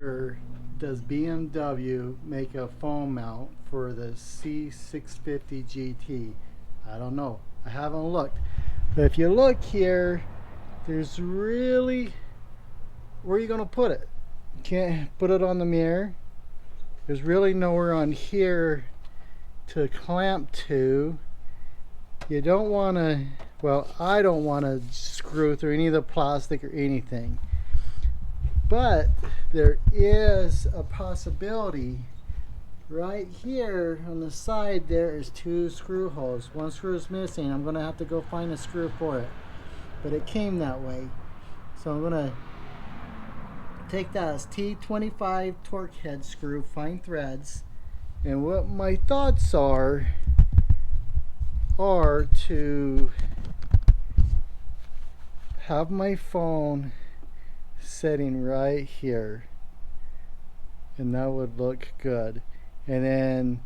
Does BMW make a phone mount for the C650GT? I don't know. I haven't looked. But if you look here, there's really, where are you going to put it? You can't put it on the mirror. There's really nowhere on here to clamp to. You don't want to, well, I don't want to screw through any of the plastic or anything. But there is a possibility right here on the side. There is two screw holes. One screw is missing. I'm going to have to go find a screw for it. But it came that way. So I'm going to take that as T25 torque head screw, fine threads. And what my thoughts are to have my phone setting right here, and that would look good. And then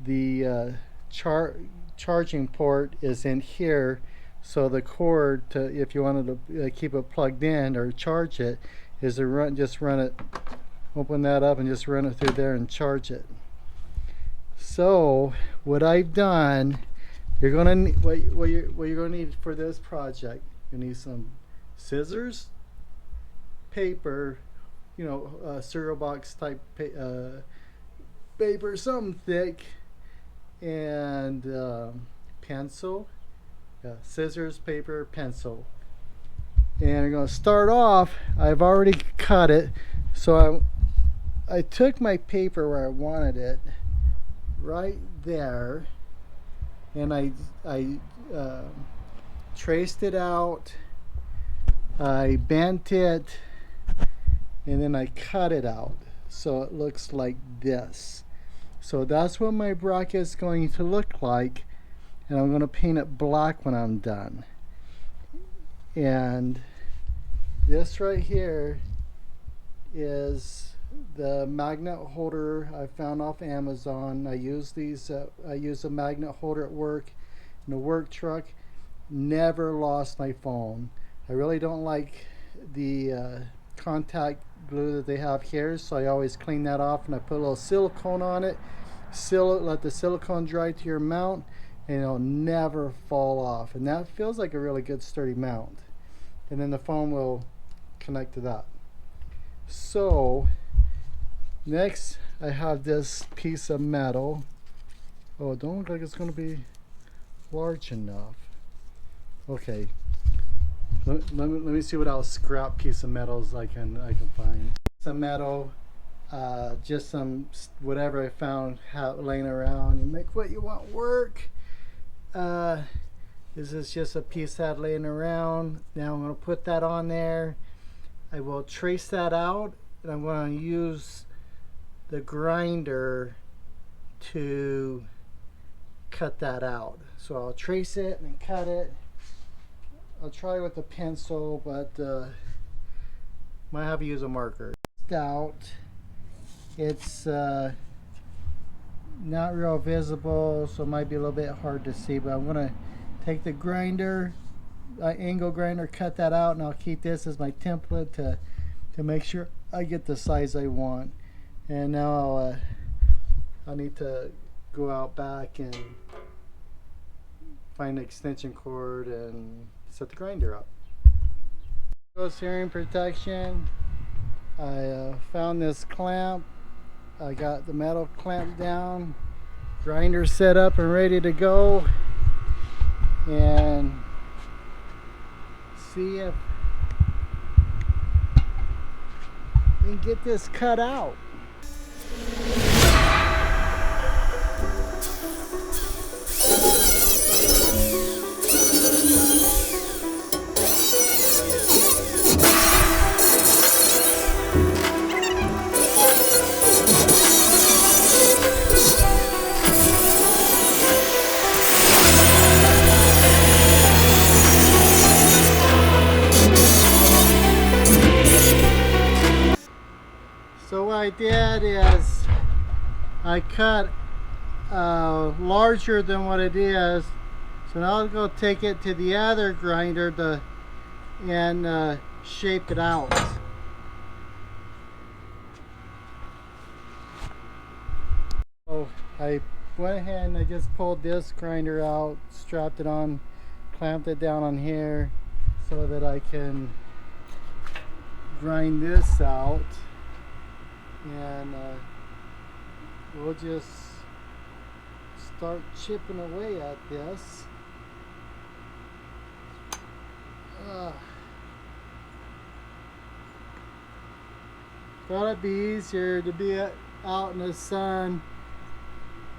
the charging port is in here, so the cord to, if you wanted to keep it plugged in or charge it, is to just run it, open that up and just run it through there and charge it. So what I've done, you're gonna need, what you're gonna need for this project, you need some scissors, paper, you know, cereal box type paper, something thick, and pencil. Yeah, scissors, paper, pencil. And I'm going to start off, I've already cut it, so I took my paper where I wanted it, right there, and I traced it out, I bent it, and then I cut it out so it looks like this. So that's what my bracket is going to look like, and I'm going to paint it black when I'm done. And this right here is the magnet holder I found off Amazon. I use these. I use a magnet holder at work in the work truck. Never lost my phone. I really don't like the contact glue that they have here, so I always clean that off, and I put a little silicone on it, seal it, let the silicone dry to your mount, and it'll never fall off. And that feels like a really good sturdy mount, and then the phone will connect to that. So next I have this piece of metal. Oh, it don't look like it's going to be large enough. Okay, let me see what else scrap piece of metals I can find. Some metal, just some whatever I found laying around. You make what you want work. This is just a piece that laying around. Now I'm going to put that on there. I will trace that out, and I'm going to use the grinder to cut that out. So I'll trace it and cut it. I'll try with a pencil, but might have to use a marker. Out. It's not real visible, so it might be a little bit hard to see, but I'm going to take the grinder, angle grinder, cut that out, and I'll keep this as my template to make sure I get the size I want. And now I'll need to go out back and find an extension cord and set the grinder up. Goes hearing protection. I found this clamp. I got the metal clamp down, grinder set up and ready to go, and see if we can get this cut out. So what I did is I cut larger than what it is. So now I'll go take it to the other grinder and shape it out. I went ahead and I just pulled this grinder out, strapped it on, clamped it down on here so that I can grind this out, and we'll just start chipping away at this. Thought it'd be easier to be out in the sun.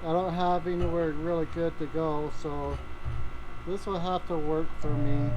I don't have anywhere really good to go, so this will have to work for me.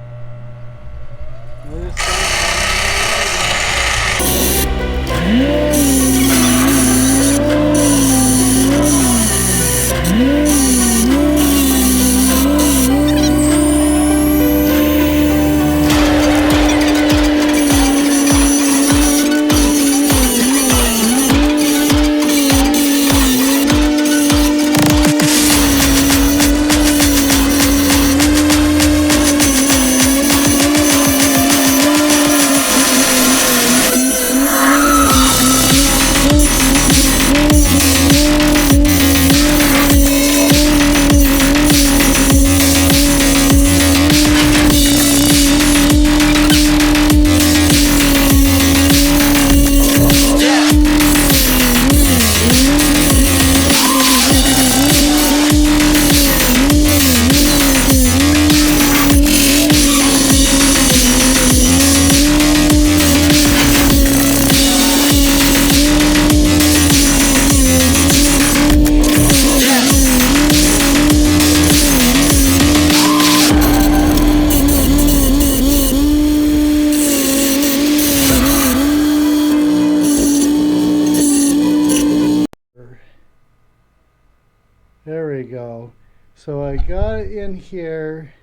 There we go. So I got it in here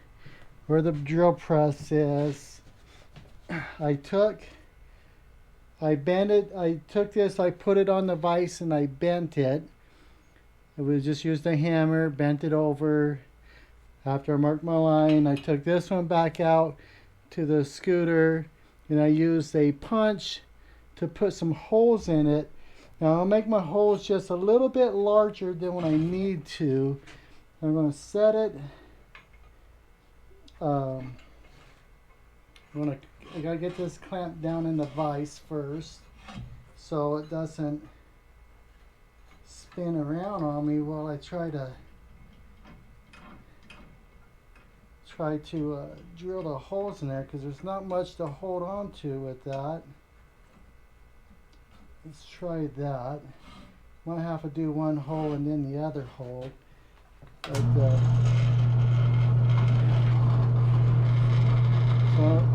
where the drill press is. I took this, I put it on the vise and I bent it. I was just used a hammer, bent it over. After I marked my line, I took this one back out to the scooter and I used a punch to put some holes in it. Now I'll make my holes just a little bit larger than what I need to. I'm going to set it. I got to get this clamped down in the vise first so it doesn't spin around on me while I try to drill the holes in there, because there's not much to hold on to with that. Let's try that. Might have to do one hole and then the other hole. But, so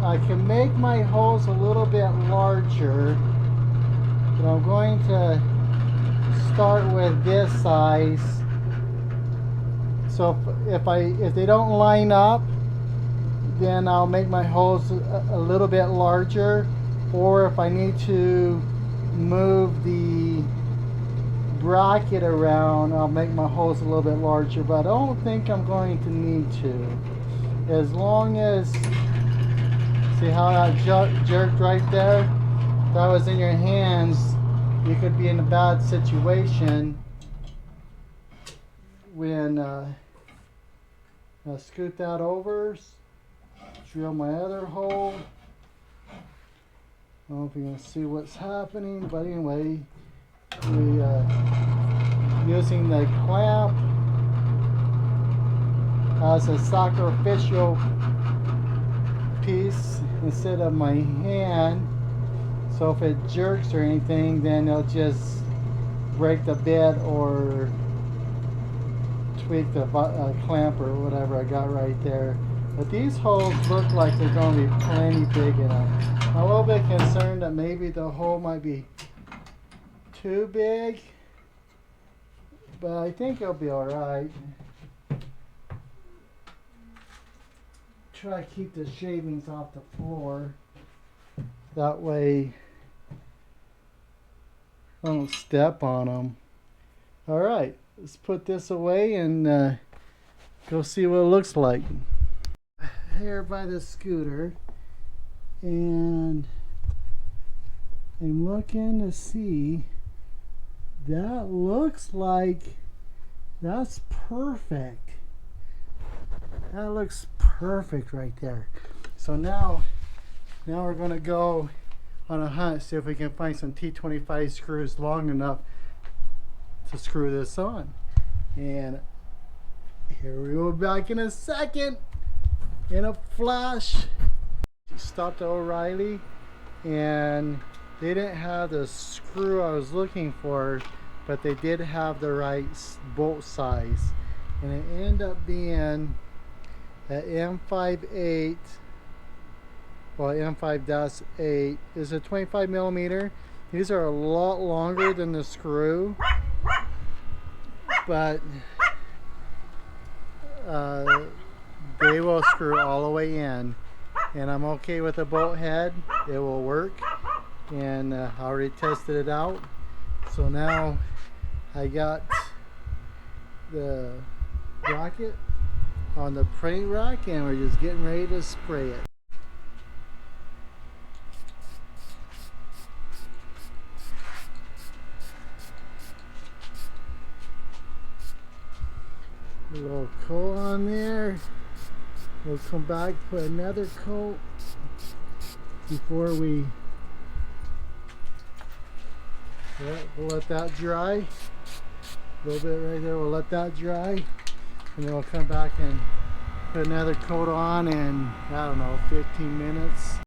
I can make my holes a little bit larger, but I'm going to start with this size. So if they don't line up, then I'll make my holes a little bit larger. Or if I need to move the bracket around, I'll make my holes a little bit larger, but I don't think I'm going to need to. As long as, see how that jerked right there? If that was in your hands, you could be in a bad situation when I'll scoot that over, drill my other hole. I don't know if you can see what's happening, but anyway, using the clamp as a sacrificial piece instead of my hand. So if it jerks or anything, then it'll just break the bit or tweak the clamp or whatever I got right there. But these holes look like they're going to be plenty big enough. I'm a little bit concerned that maybe the hole might be too big, but I think it'll be alright. Try to keep the shavings off the floor. That way I don't step on them. Alright, let's put this away and go see what it looks like. Here by the scooter, and I'm looking to see that looks like that's perfect. That looks perfect right there. So now we're going to go on a hunt, see if we can find some T25 screws long enough to screw this on. And here we go, back in a second. In a flash. Stopped at O'Reilly and they didn't have the screw I was looking for, but they did have the right bolt size, and it ended up being an M58, well, M5-8 is a 25 millimeter. These are a lot longer than the screw, but they will screw all the way in, and I'm okay with the bolt head. It will work, and I already tested it out. So now I got the bracket on the paint rack, and we're just getting ready to spray it. A little coat on there. We'll come back, put another coat before we, we'll let that dry. A little bit right there, we'll let that dry, and then we'll come back and put another coat on in, I don't know, 15 minutes.